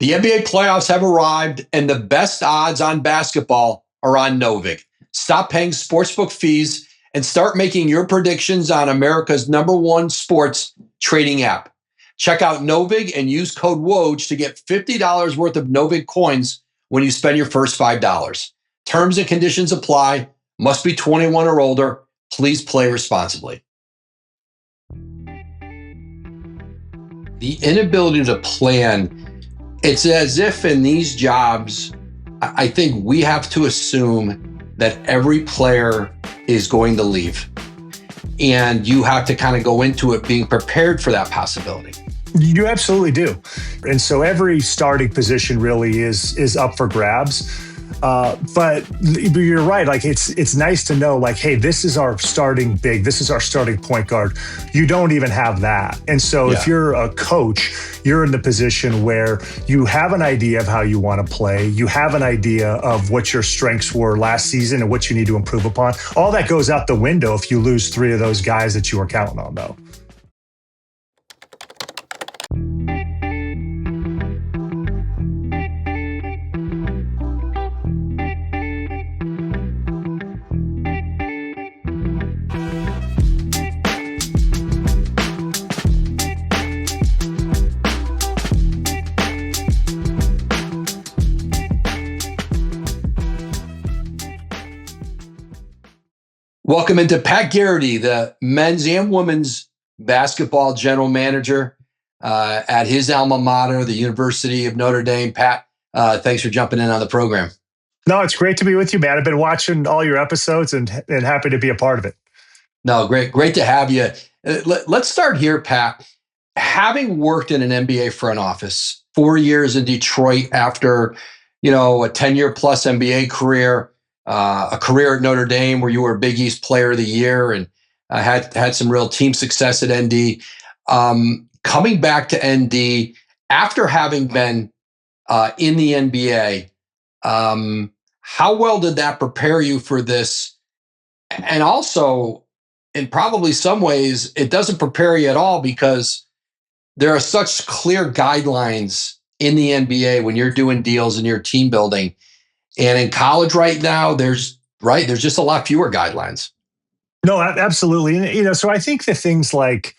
The NBA playoffs have arrived, and the best odds on basketball are on Novig. Stop paying sportsbook fees and start making your predictions on America's #1 sports trading app. Check out Novig and use code Woj to get $50 worth of Novig coins when you spend your first $5. Terms and conditions apply. Must be 21 or older. Please play responsibly. The inability to plan, it's as if in these jobs, I think we have to assume that every player is going to leave. And you have to kind of go into it being prepared for that possibility. You absolutely do. And so every starting position really is up for grabs. But you're right. Like it's nice to know, like, hey, this is our starting big. This is our starting point guard. You don't even have that. And so if you're a coach, you're in the position where you have an idea of how you want to play. You have an idea of what your strengths were last season and what you need to improve upon. All that goes out the window if you lose 3 of those guys that you were counting on, though. Welcome into Pat Garrity, the men's and women's basketball general manager at his alma mater, the University of Notre Dame. Pat, thanks for jumping in on the program. No, it's great to be with you, man. I've been watching all your episodes and happy to be a part of it. No, great to have you. Let's start here, Pat. Having worked in an NBA front office, 4 years in Detroit after, a 10-year plus NBA career, a career at Notre Dame where you were Big East Player of the Year and had some real team success at ND. Coming back to ND after having been in the NBA, how well did that prepare you for this? And also, in probably some ways, it doesn't prepare you at all because there are such clear guidelines in the NBA when you're doing deals and you're team building. And in college right now, there's just a lot fewer guidelines. No, absolutely. And, so I think the things like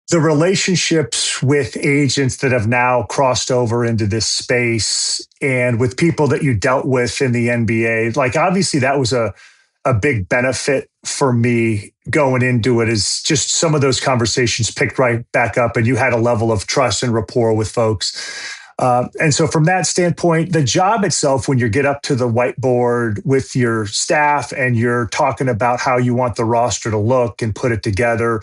the relationships with agents that have now crossed over into this space and with people that you dealt with in the NBA, like obviously that was a big benefit for me going into it, is just some of those conversations picked right back up and you had a level of trust and rapport with folks. And so from that standpoint, the job itself, when you get up to the whiteboard with your staff and you're talking about how you want the roster to look and put it together,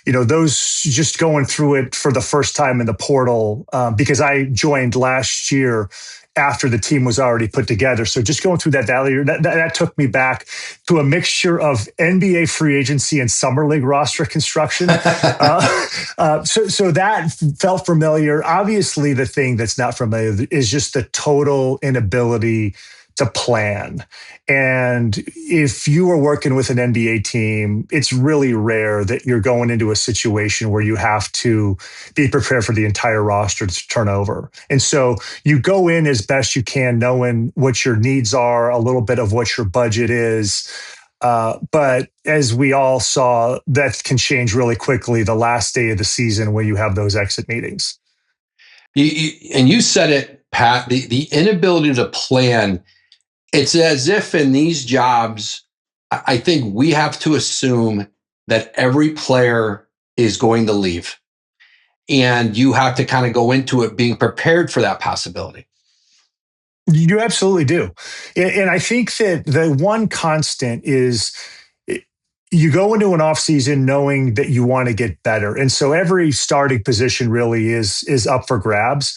those just going through it for the first time in the portal, because I joined last year after the team was already put together. So just going through that valley, that took me back to a mixture of NBA free agency and summer league roster construction. So that felt familiar. Obviously, the thing that's not familiar is just the total inability to plan. And if you are working with an NBA team, it's really rare that you're going into a situation where you have to be prepared for the entire roster to turn over. And so you go in as best you can, knowing what your needs are, a little bit of what your budget is. But as we all saw, that can change really quickly the last day of the season when you have those exit meetings. And you said it, Pat, the inability to plan. It's as if in these jobs, I think we have to assume that every player is going to leave. And you have to kind of go into it being prepared for that possibility. You absolutely do. And I think that the one constant is you go into an offseason knowing that you want to get better. And so every starting position really is up for grabs.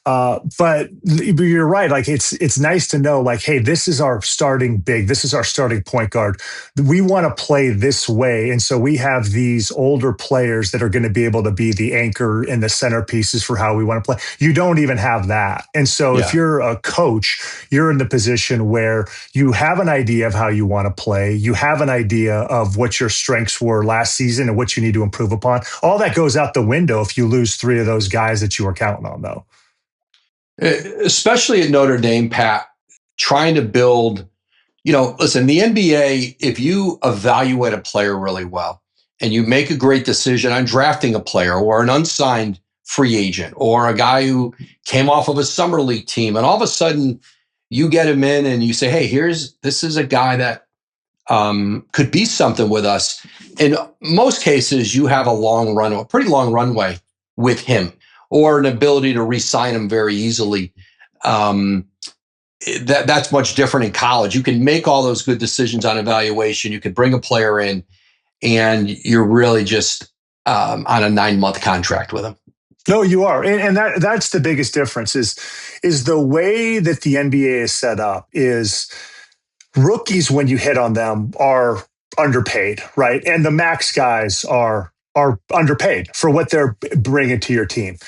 But you're right. Like it's nice to know, like, hey, this is our starting big. This is our starting point guard. We want to play this way. And so we have these older players that are going to be able to be the anchor and the centerpieces for how we want to play. You don't even have that. And so if you're a coach, you're in the position where you have an idea of how you want to play. You have an idea of what your strengths were last season and what you need to improve upon. All that goes out the window if you lose 3 of those guys that you were counting on, though. Especially at Notre Dame, Pat, trying to build, listen, the NBA, if you evaluate a player really well and you make a great decision on drafting a player or an unsigned free agent or a guy who came off of a summer league team, and all of a sudden you get him in and you say, hey, this is a guy that could be something with us. In most cases, you have a pretty long runway with him, or an ability to re-sign him very easily. That's much different in college. You can make all those good decisions on evaluation. You can bring a player in, and you're really just on a 9-month contract with him. No, you are, and that's the biggest difference. Is the way that the NBA is set up is rookies, when you hit on them, are underpaid, right? And the max guys are underpaid for what they're bringing to your team.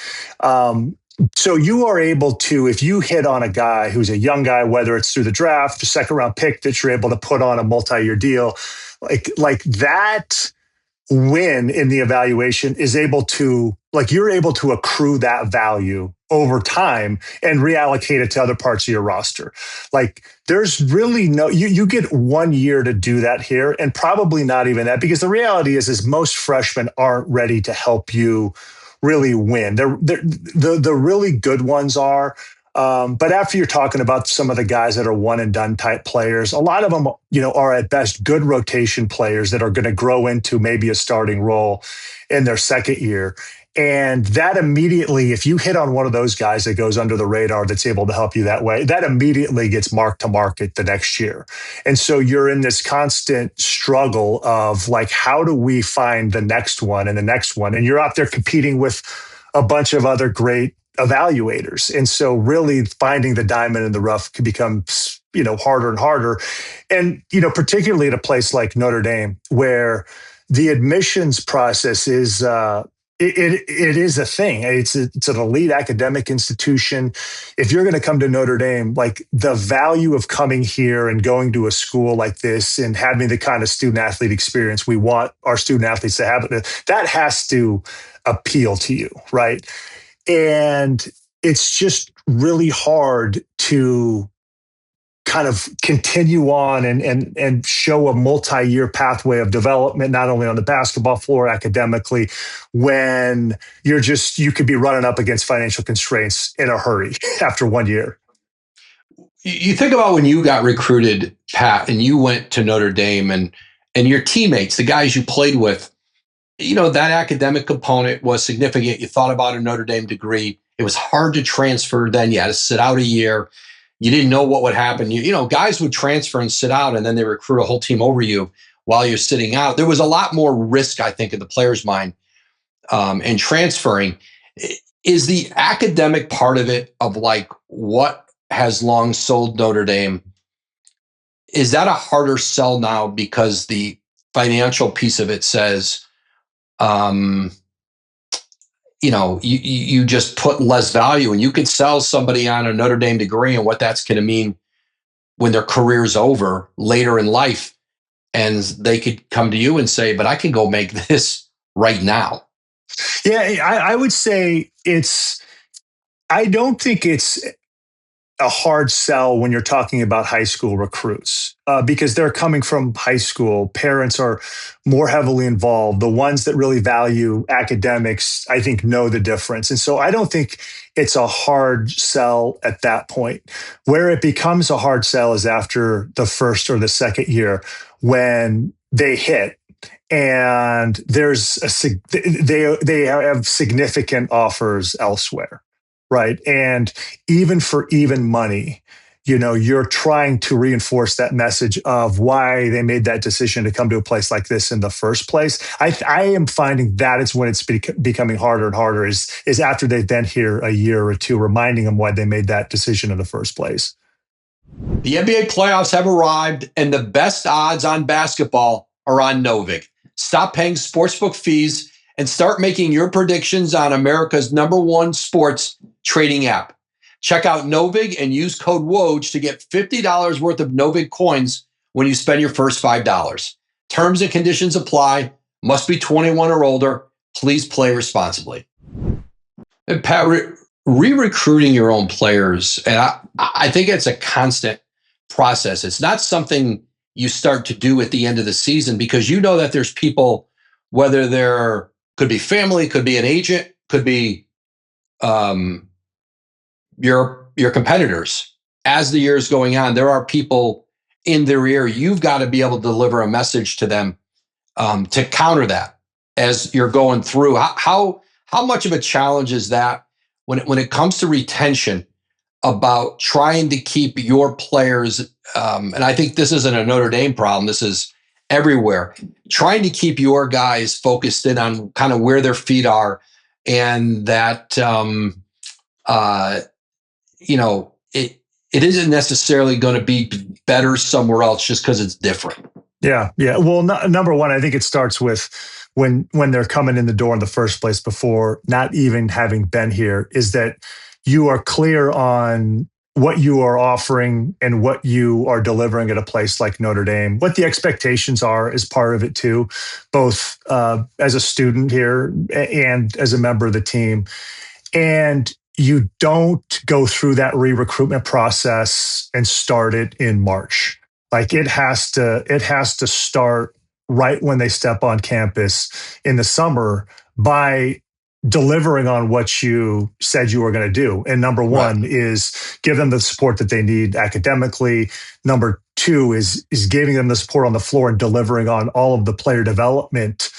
So you are able to, if you hit on a guy who's a young guy, whether it's through the draft, the second round pick that you're able to put on a multi-year deal, like that win in the evaluation is able to, like, you're able to accrue that value over time and reallocate it to other parts of your roster. Like, there's really you get 1 year to do that here, and probably not even that, because the reality is most freshmen aren't ready to help you really win. The really good ones are. But after you're talking about some of the guys that are one and done type players, a lot of them, are at best good rotation players that are going to grow into maybe a starting role in their second year. And that immediately, if you hit on one of those guys that goes under the radar that's able to help you that way, that immediately gets marked to market the next year. And so you're in this constant struggle of, like, how do we find the next one and the next one? And you're out there competing with a bunch of other great evaluators. And so really finding the diamond in the rough can become, harder and harder. And, particularly at a place like Notre Dame, where the admissions process is, it is a thing. It's an elite academic institution. If you're going to come to Notre Dame, like, the value of coming here and going to a school like this and having the kind of student athlete experience we want our student athletes to have, that has to appeal to you, right? And it's just really hard to kind of continue on and show a multi-year pathway of development, not only on the basketball floor, academically, when you could be running up against financial constraints in a hurry after 1 year. You think about when you got recruited, Pat, and you went to Notre Dame, and your teammates, the guys you played with, that academic component was significant. You thought about a Notre Dame degree. It was hard to transfer then. You had to sit out a year. You didn't know what would happen. Guys would transfer and sit out, and then they recruit a whole team over you while you're sitting out. There was a lot more risk, I think, in the player's mind in transferring. Is the academic part of it, of like what has long sold Notre Dame, is that a harder sell now because the financial piece of it says, you just put less value, and you could sell somebody on a Notre Dame degree and what that's going to mean when their career's over later in life, and they could come to you and say, but I can go make this right now. Yeah, I would say I don't think it's a hard sell when you're talking about high school recruits, because they're coming from high school. Parents are more heavily involved. The ones that really value academics, I think, know the difference. And so I don't think it's a hard sell at that point. Where it becomes a hard sell is after the first or the second year, when they hit and they have significant offers elsewhere. Right. And even for even money, you're trying to reinforce that message of why they made that decision to come to a place like this in the first place. I am finding that it's when it's becoming harder and harder is after they've been here a year or two, reminding them why they made that decision in the first place. The NBA playoffs have arrived, and the best odds on basketball are on Novig. Stop paying sportsbook fees and start making your predictions on America's #1 sports trading app. Check out Novig and use code Woj to get $50 worth of Novig coins when you spend your first $5. Terms and conditions apply. Must be 21 or older. Please play responsibly. And Pat, re-recruiting your own players, and I think it's a constant process. It's not something you start to do at the end of the season, because you know that there's people, whether they're could be family, could be an agent, could be um, your competitors. As the year is going on, there are people in their ear. You've got to be able to deliver a message to them to counter that as you're going through. How much of a challenge is that when it comes to retention, about trying to keep your players? And I think this isn't a Notre Dame problem. This is everywhere. Trying to keep your guys focused in on kind of where their feet are, and that it isn't necessarily going to be better somewhere else just because it's different. Yeah, yeah. Well, number one, I think it starts with when they're coming in the door in the first place, before not even having been here, is that you are clear on what you are offering and what you are delivering at a place like Notre Dame. What the expectations are is part of it too, both as a student here and as a member of the team. And you don't go through that re-recruitment process and start it in March. Like it has to start right when they step on campus in the summer, by delivering on what you said you were going to do. And number one is give them the support that they need academically. Number two is giving them the support on the floor and delivering on all of the player development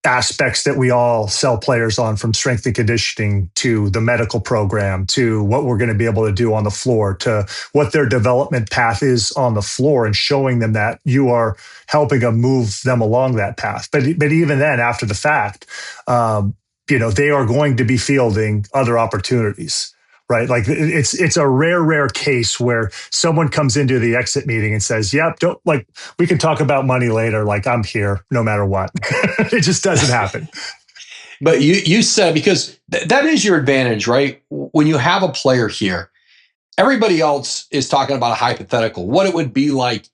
aspects that we all sell players on, from strength and conditioning to the medical program to what we're going to be able to do on the floor to what their development path is on the floor, and showing them that you are helping them move them along that path. But even then, after the fact, they are going to be fielding other opportunities. Right. Like it's a rare case where someone comes into the exit meeting and says, yep, we can talk about money later. Like, I'm here no matter what. It just doesn't happen. But you said, because that is your advantage, right? When you have a player here, everybody else is talking about a hypothetical, what it would be like.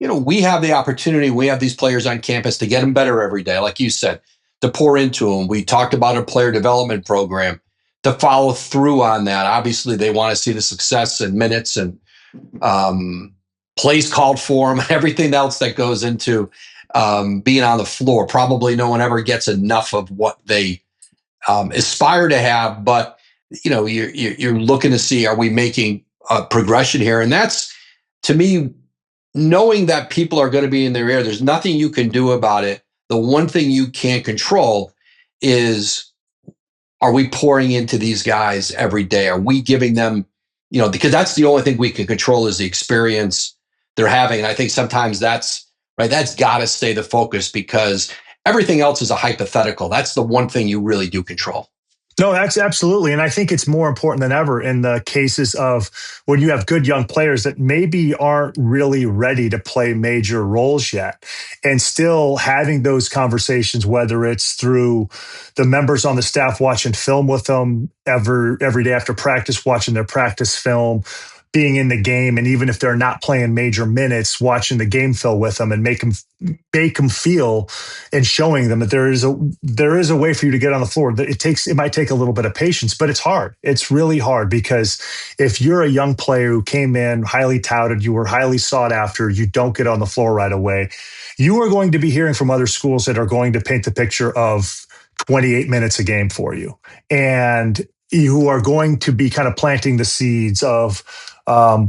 We have the opportunity, we have these players on campus to get them better every day. Like you said, to pour into them. We talked about a player development program to follow through on that. Obviously, they want to see the success and minutes and plays called for them and everything else that goes into being on the floor. Probably no one ever gets enough of what they aspire to have, but you're looking to see, are we making a progression here? And that's, to me, knowing that people are going to be in their ear. There's nothing you can do about it. The one thing you can't control is, are we pouring into these guys every day? Are we giving them, because that's the only thing we can control, is the experience they're having. And I think sometimes that's got to stay the focus, because everything else is a hypothetical. That's the one thing you really do control. No, that's absolutely. And I think it's more important than ever in the cases of when you have good young players that maybe aren't really ready to play major roles yet, and still having those conversations, whether it's through the members on the staff watching film with them every day after practice, watching their practice film, being in the game, and even if they're not playing major minutes, watching the game film with them and make them feel, and showing them that there is a way for you to get on the floor. It might take a little bit of patience, but it's hard. It's really hard, because if you're a young player who came in highly touted, you were highly sought after, you don't get on the floor right away, you are going to be hearing from other schools that are going to paint the picture of 28 minutes a game for you, and you are going to be kind of planting the seeds of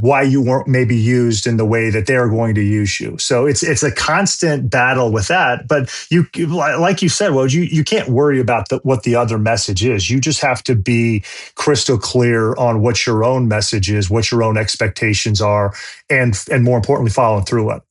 why you weren't maybe used in the way that they're going to use you. So it's a constant battle with that. But you, like you said, Woj, you can't worry about what the other message is. You just have to be crystal clear on what your own message is, what your own expectations are, and more importantly, following through it.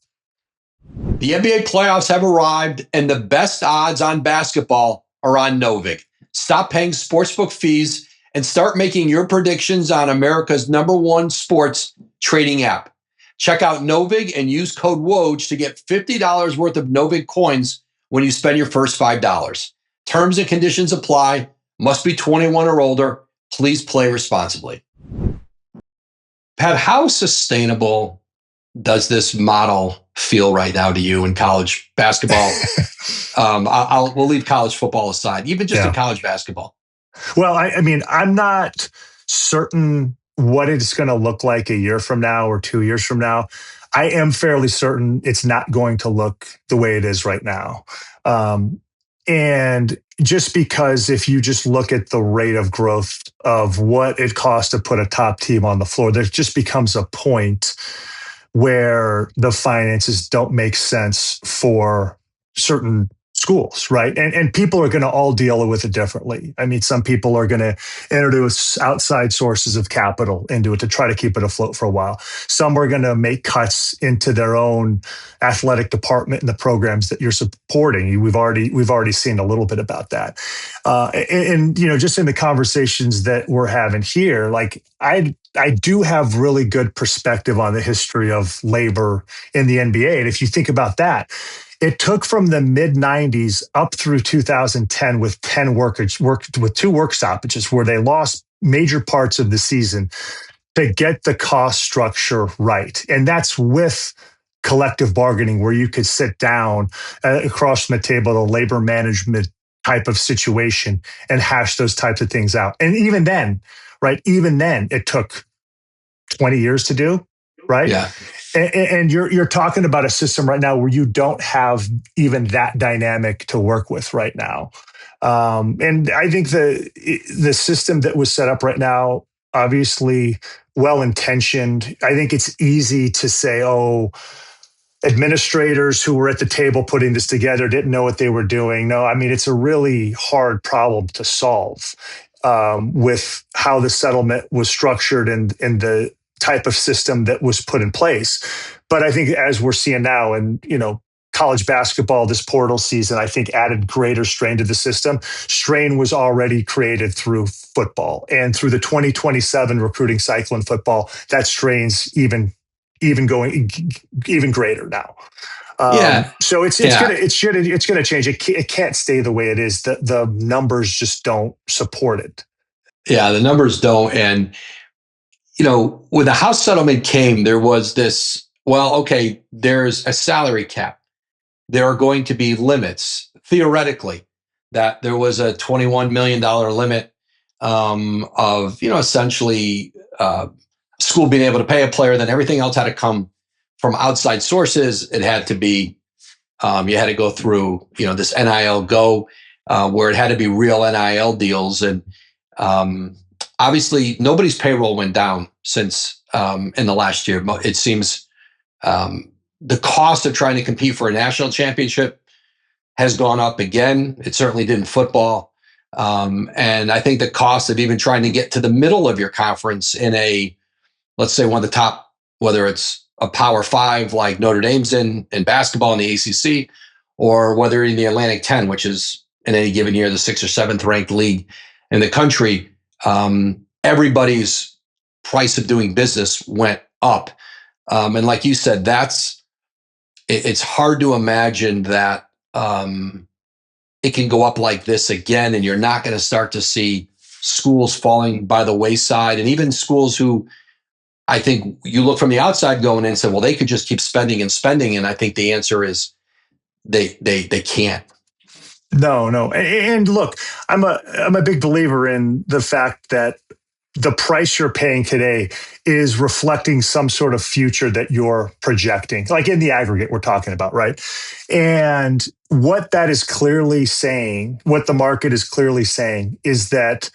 The NBA playoffs have arrived, and the best odds on basketball are on Novig. Stop paying sportsbook fees and start making your predictions on America's #1 sports trading app. Check out Novig and use code Woj to get $50 worth of Novig coins when you spend your first $5. Terms and conditions apply. Must be 21 or older. Please play responsibly. Pat, how sustainable does this model feel right now to you in college basketball? We'll leave college football aside, even just in college basketball. Well, I mean, I'm not certain what it's going to look like a year from now or 2 years from now. I am fairly certain it's not going to look the way it is right now. And just because if you just look at the rate of growth of what it costs to put a top team on the floor, there just becomes a point where the finances don't make sense for certain schools, right? And people are going to all deal with it differently. I mean, some people are going to introduce outside sources of capital into it to try to keep it afloat for a while. Some are going to make cuts into their own athletic department and the programs that you're supporting. We've already seen a little bit about that. And just in the conversations that we're having here, like I do have really good perspective on the history of labor in the NBA. And if you think about that, it took from the mid 90s up through 2010 with 10 with 2 work stoppages where they lost major parts of the season to get the cost structure right. And that's with collective bargaining where you could sit down across from the table, the labor management type of situation and hash those types of things out. And even then, it took 20 years to do, right? Yeah. And you're talking about a system right now where you don't have even that dynamic to work with right now. And I think the system that was set up right now, obviously well intentioned. I think it's easy to say, oh, administrators who were at the table putting this together didn't know what they were doing. No, I mean, it's a really hard problem to solve with how the settlement was structured and the type of system that was put in place. But I think as we're seeing now, and college basketball this portal season, I think added greater strain to the system. Strain was already created through football and through the 2027 recruiting cycle in football. That strain's even going even greater now. So it's gonna change. It can't stay the way it is. The numbers just don't support it. Yeah, the numbers don't. And when the House settlement came, there was this, well, okay, there's a salary cap. There are going to be limits, theoretically, that there was a $21 million limit of, essentially school being able to pay a player. Then everything else had to come from outside sources. It had to be, you had to go through, this NIL Go, where it had to be real NIL deals. And obviously, nobody's payroll went down since in the last year. It seems the cost of trying to compete for a national championship has gone up again. It certainly did in football. And I think the cost of even trying to get to the middle of your conference in let's say one of the top, whether it's a Power 5 like Notre Dame's in basketball in the ACC, or whether in the Atlantic 10, which is in any given year the 6th or 7th ranked league in the country, everybody's price of doing business went up. And like you said, it's hard to imagine that it can go up like this again, and you're not going to start to see schools falling by the wayside, and even schools who I think you look from the outside going in and say, well, they could just keep spending and spending. And I think the answer is they can't. No. And look, I'm a big believer in the fact that the price you're paying today is reflecting some sort of future that you're projecting, like in the aggregate we're talking about, right? And what that is clearly saying, what the market is clearly saying, is that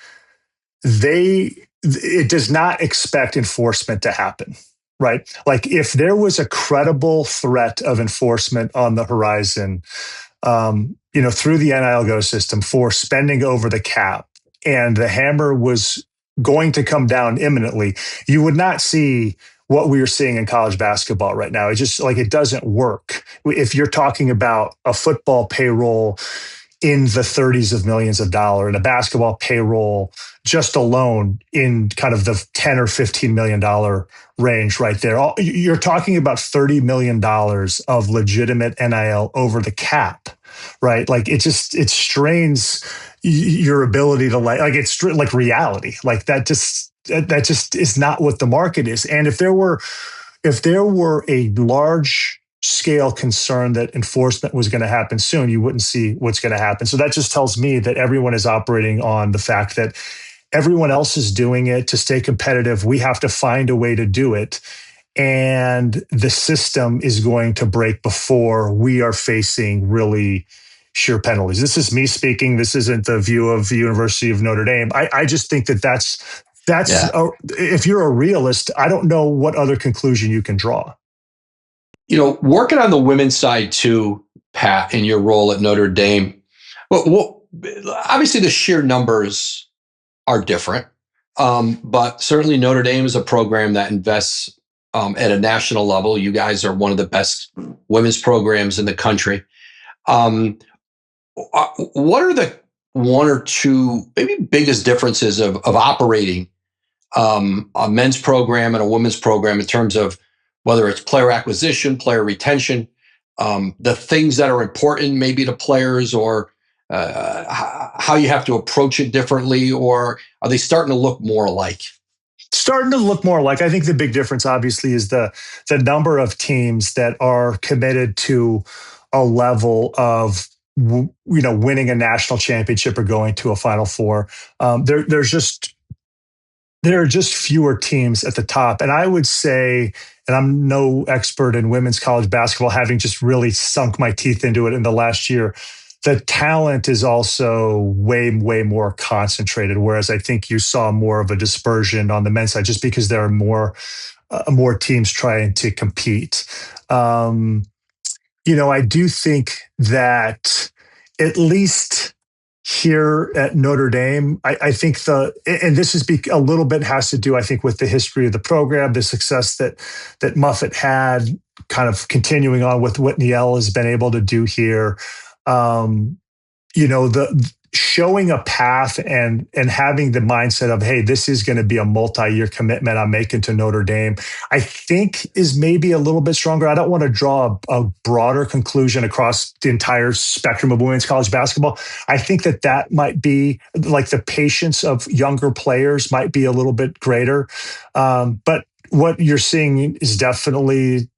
it does not expect enforcement to happen, right? Like if there was a credible threat of enforcement on the horizon, through the NIL Go system for spending over the cap, and the hammer was going to come down imminently, you would not see what we are seeing in college basketball right now. It's just like, it doesn't work. If you're talking about a football payroll in the 30s of millions of dollars and a basketball payroll just alone in kind of the 10 or $15 million range right there, you're talking about $30 million of legitimate NIL over the cap, right? Like it strains your ability to it's like reality. Like that just is not what the market is. And if there were a large scale concern that enforcement was going to happen soon, you wouldn't see what's going to happen. So that just tells me that everyone is operating on the fact that everyone else is doing it to stay competitive. We have to find a way to do it. And the system is going to break before we are facing really sheer penalties. This is me speaking. This isn't the view of the University of Notre Dame. I just think if you're a realist, I don't know what other conclusion you can draw. Working on the women's side too, Pat, in your role at Notre Dame, well, obviously the sheer numbers are different, but certainly Notre Dame is a program that invests at a national level. You guys are one of the best women's programs in the country. What are the one or two maybe biggest differences of operating a men's program and a women's program in terms of whether it's player acquisition, player retention, the things that are important maybe to players, or how you have to approach it differently, or are they starting to look more alike? Starting to look more like. I think the big difference, obviously, is the number of teams that are committed to a level of winning a national championship or going to a Final Four. There are just fewer teams at the top. And I would say, and I'm no expert in women's college basketball, having just really sunk my teeth into it in the last year, the talent is also way, way more concentrated. Whereas I think you saw more of a dispersion on the men's side, just because there are more teams trying to compete. I do think that at least here at Notre Dame, I think and this is a little bit has to do, I think, with the history of the program, the success that Muffet had, kind of continuing on with what Niel has been able to do here. The showing a path and having the mindset of, hey, this is going to be a multi-year commitment I'm making to Notre Dame, I think is maybe a little bit stronger. I don't want to draw a broader conclusion across the entire spectrum of women's college basketball. I think that might be like the patience of younger players might be a little bit greater. But what you're seeing is definitely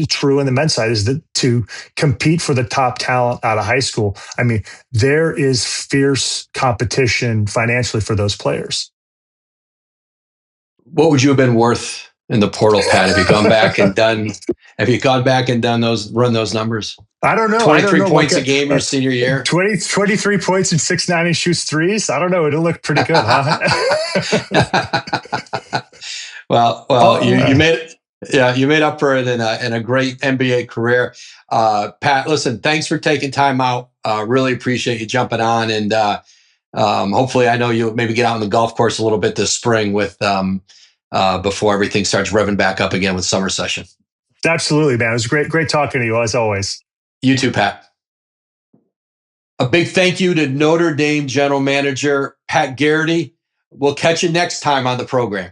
true in the men's side, is that to compete for the top talent out of high school, I mean, there is fierce competition financially for those players. What would you have been worth in the portal, Pat? Have you gone back and done? Have you gone back and done run those numbers? I don't know. 23 points a game your senior year. 23 points and 6'9" and shoots threes. I don't know. It'll look pretty good, huh? well, you made it. Yeah, you made up for it in a great NBA career. Pat, listen, thanks for taking time out. Really appreciate you jumping on, and hopefully, I know you'll maybe get out on the golf course a little bit this spring with before everything starts revving back up again with summer session. Absolutely, man. It was great talking to you as always. You too, Pat. A big thank you to Notre Dame General Manager Pat Garrity. We'll catch you next time on the program.